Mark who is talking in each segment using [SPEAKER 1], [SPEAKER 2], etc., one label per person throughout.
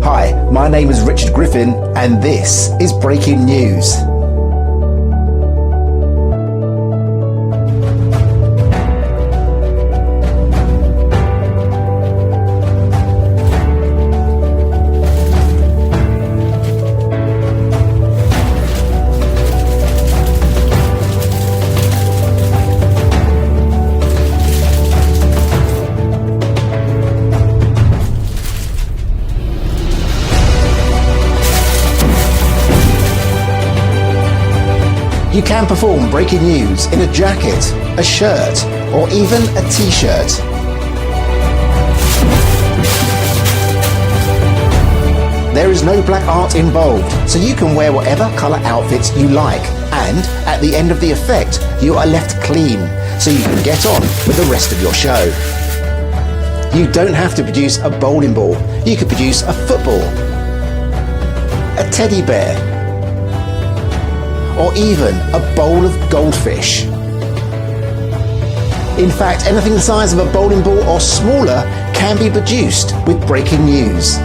[SPEAKER 1] Hi, my name is Richard Griffin, and this is Breaking News. You can perform breaking news in a jacket, a shirt, or even a t-shirt. There is no black art involved, so you can wear whatever colour outfits you like, and at the end of the effect, you are left clean, so you can get on with the rest of your show. You don't have to produce a bowling ball, you could produce a football, a teddy bear, or even a bowl of goldfish. In fact, anything the size of a bowling ball or smaller can be produced with breaking news.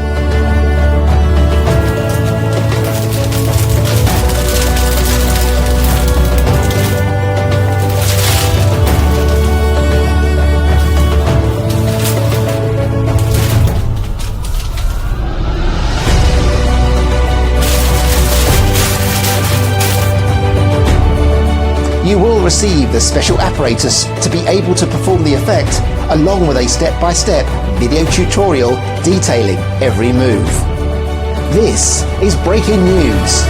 [SPEAKER 1] You will receive the special apparatus to be able to perform the effect, along with a step-by-step video tutorial detailing every move. This is Breaking News.